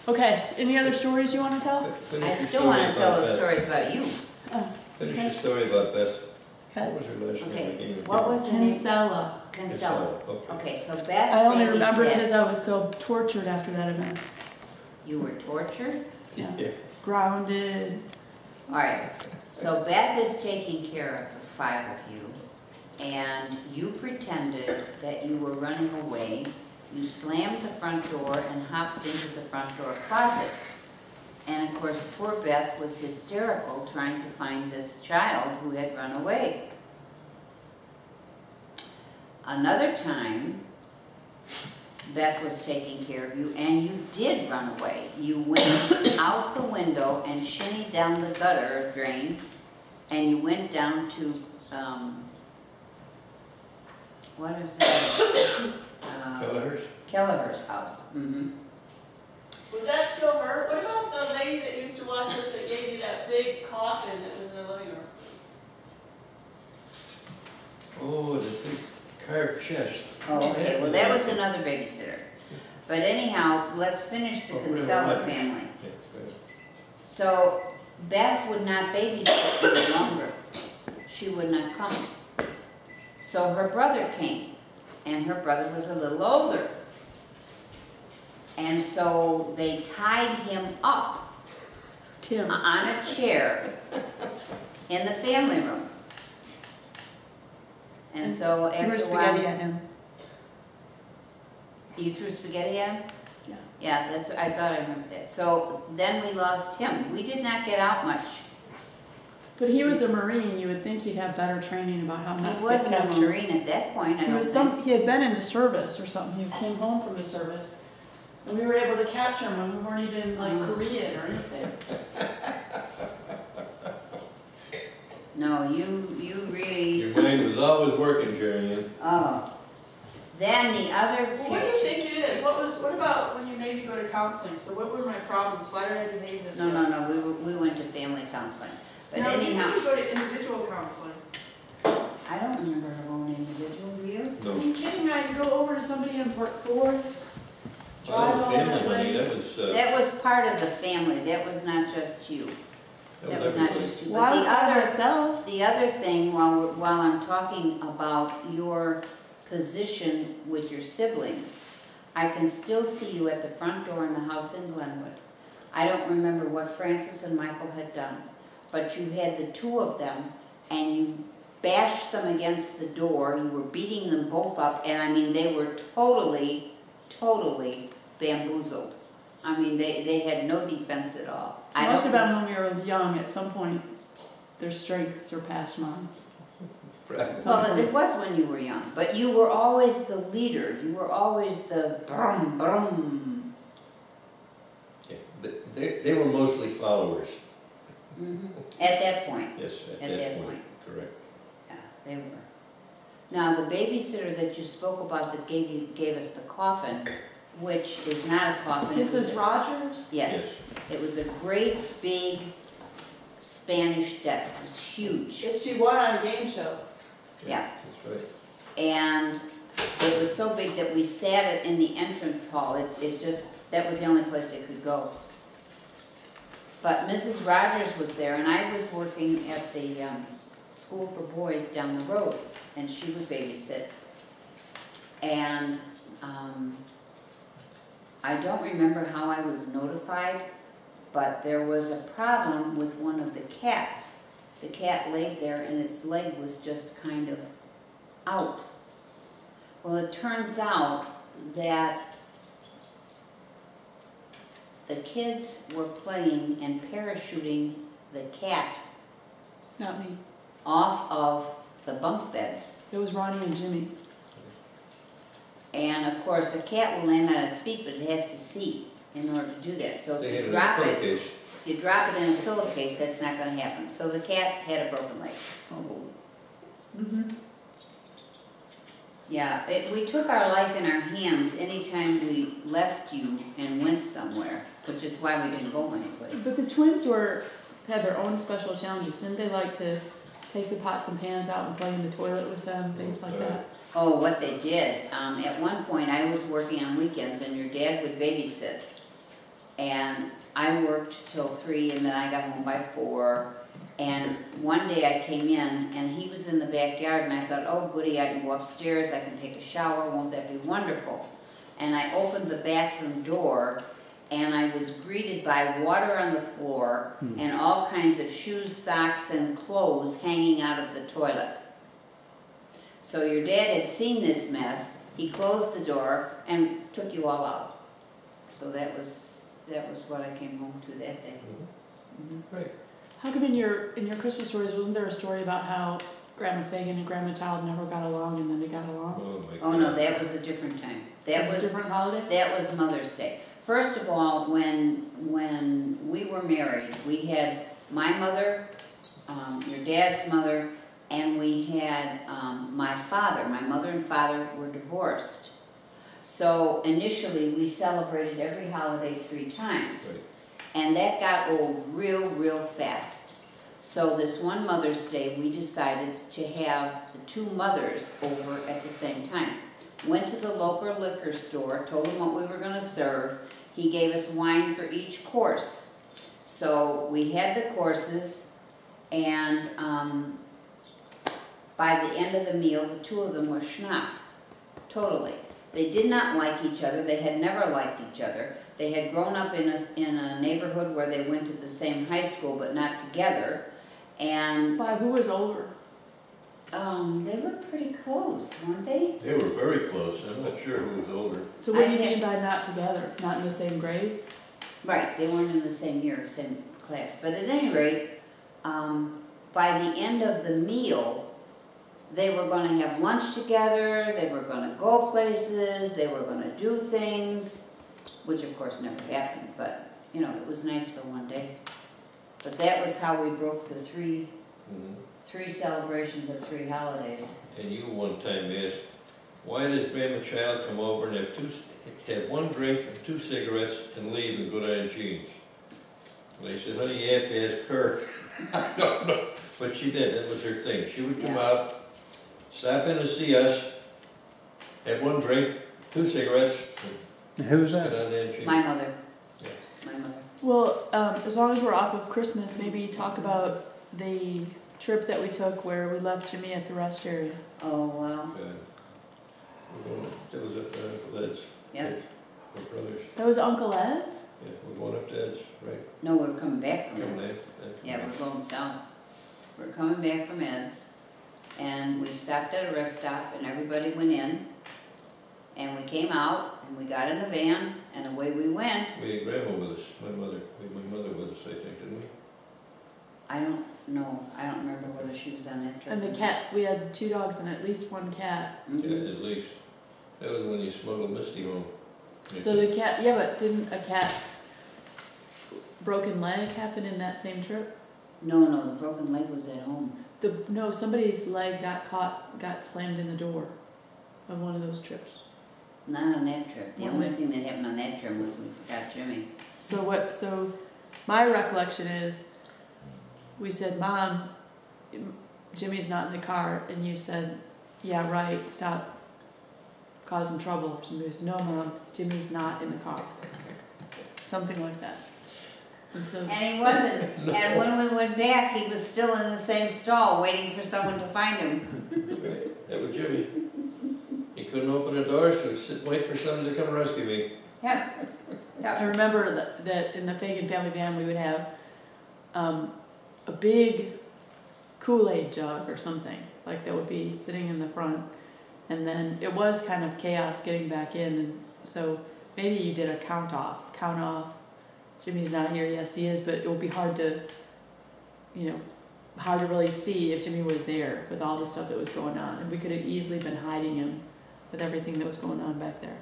Okay, any other stories you want to tell? I still want to tell the stories about you. Oh, Finish okay. your story about Beth. Okay. What was her last name Okay, again? what was the name? Kinsella. Kinsella. Okay. Okay, so Beth I only remember babysat. because I was so tortured after that event. You were tortured? Yeah. Yeah. Grounded. All right, so Beth is taking care of the 5 of you, and you pretended that you were running away. You slammed the front door and hopped into the front door closet. And of course, poor Beth was hysterical trying to find this child who had run away. Another time, Beth was taking care of you, and you did run away. You went out the window and shinnied down the gutter drain, and you went down to, what is that? Kelleher's house. Mm-hmm. Was that still her? What about the lady that used to watch us that gave you that big coffin that was in the living room? Oh, the big carved chest. Oh, okay, well that was another babysitter. But anyhow, let's finish the Kinsella family. Yeah, go ahead. So Beth would not babysit any longer. She would not come. So her brother came, and her brother was a little older. And so they tied him up Tim. on a chair in the family room. And so Threw after a spaghetti while, at him. you threw spaghetti at him? Yeah. Yeah, that's, I thought I remembered that. So then we lost him. We did not get out much. But he was a Marine. You would think he'd have better training about how not He to get wasn't a captured. Marine at that point, I He don't was think. he had been in the service or something. He came home from the service. And we were able to capture him when we weren't even like Korean or anything. No, you really, Your mind was always working, Jerry. oh. Then the other Well, what do you picture. think it is? What about when you made me go to counseling? So what were my problems? Why did I behave this way? No, we went to family counseling. But Now, you anyhow, need to go to individual counseling. I don't remember her own individual, do you? Are No. you kidding me? I could go over to somebody in Port Forest. Well, that was Drive all family that money, way. that was, That was part of the family, that was not just you. That was not everybody. just you. Well, I But was the by other, myself. the other thing, while I'm talking about your position with your siblings, I can still see you at the front door in the house in Glenwood. I don't remember what Francis and Michael had done, but you had the 2 of them, and you bashed them against the door. You were beating them both up, and I mean, they were totally bamboozled. I mean, they had no defense at all. Most of them, when we were young, at some point, their strength surpassed mine. Right. Well, it was when you were young, but you were always the leader. You were always the brum brum. Yeah, they were mostly followers. At that point. Yes, At that point. Correct. Yeah, they were. Now, the babysitter that you spoke about that gave us the coffin, which is not a coffin. Mrs. Rogers? Yes. It was a great big Spanish desk. It was huge. Yes, she won on a game show. Yeah. That's right. And it was so big that we sat it in the entrance hall. That was the only place it could go. But Mrs. Rogers was there, and I was working at the school for boys down the road, and she would babysit. And I don't remember how I was notified, but there was a problem with one of the cats. The cat laid there, and its leg was just kind of out. Well, it turns out that the kids were playing and parachuting the cat Not me. off of the bunk beds. It was Ronnie and Jimmy. And of course, a cat will land on its feet, but it has to see in order to do that. So They if had you a drop it, pillowcase. if you drop it in a pillowcase, that's not going to happen. So the cat had a broken leg. Oh. Yeah, we took our life in our hands anytime we left you and went somewhere, which is why we didn't go anyplace. But the twins had their own special challenges. Didn't they like to take the pots and pans out and play in the toilet with them, things like that? Oh, what they did. At one point, I was working on weekends, and your dad would babysit. and I worked till 3, and then I got home by 4. And one day I came in, and he was in the backyard, and I thought, oh goody, I can go upstairs, I can take a shower, won't that be wonderful? And I opened the bathroom door, and I was greeted by water on the floor and all kinds of shoes, socks, and clothes hanging out of the toilet. So your dad had seen this mess, he closed the door and took you all out. So that was what I came home to that day. Right. How come in your Christmas stories, wasn't there a story about how Grandma Fagan and Grandma Child never got along and then they got along? Oh, my Oh no, God. that was a different time. That Was it a was different holiday? That was Mother's Day. First of all, when we were married, we had my mother, your dad's mother, and we had my father. My mother and father were divorced. So initially, we celebrated every holiday 3 times. Right. And that got old real fast. So this one Mother's Day, we decided to have the 2 mothers over at the same time. Went to the local liquor store, told him what we were going to serve. He gave us wine for each course. So we had the courses, and by the end of the meal, the 2 of them were schnocked, totally. They did not like each other. They had never liked each other. They had grown up in a neighborhood where they went to the same high school, but not together. And Why, who was older? they were pretty close, weren't they? They were very close. I'm not sure who was older. So what do I you had- mean by not together? Not in the same grade? Right, they weren't in the same year, same class. But at any rate, by the end of the meal, they were going to have lunch together, they were going to go places, they were going to do things, which of course never happened, but you know, it was nice for one day. But that was how we broke the 3 celebrations of 3 holidays. And you one time asked, why does Grandma Child come over and have 1 drink and 2 cigarettes and leave in good iron jeans? And I said, honey, you have to ask her. I don't know. But she did, that was her thing. She would come out, stop in to see us, have 1 drink, 2 cigarettes, Who's and that? good iron jeans. My mother. Yeah. My mother. Well, as long as we're off of Christmas, maybe talk about the trip that we took where we left Jimmy at the rest area. Oh, wow. That was up there, Uncle Ed's. Yep. My brothers. That was Uncle Ed's? Yeah, we're going up to Ed's, right? No, we're coming back from Coming Ed's. there. Yeah, we're going south. We're coming back from Ed's, and we stopped at a rest stop, and everybody went in, and we came out, and we got in the van, and away we went. We had Grandma with us, my mother, we had my mother with us, I think, didn't we? I don't know, I don't remember whether she was on that trip. And the cat, we had the 2 dogs and at least 1 cat. Mhm. Yeah, at least. That was when you smuggled Misty home. So the cat, yeah, but didn't a cat's broken leg happen in that same trip? No, the broken leg was at home. No, somebody's leg got slammed in the door on one of those trips. Not on that trip. The What only was- thing that happened on that trip was we forgot Jimmy. So my recollection is, we said, Mom, Jimmy's not in the car, and you said, yeah, right, stop causing trouble. Or somebody said, no, Mom, Jimmy's not in the car. Something like that. And so, And he wasn't. No. And when we went back, he was still in the same stall, waiting for someone to find him. Right, that was Jimmy. He couldn't open the door, so wait for someone to come rescue me. Yeah. I remember that in the Fagan family van we would have a big Kool-Aid jug or something, like that would be sitting in the front. And then it was kind of chaos getting back in, and so maybe you did a count off. Jimmy's not here, yes he is, but it would be hard to really see if Jimmy was there with all the stuff that was going on. And we could have easily been hiding him with everything that was going on back there.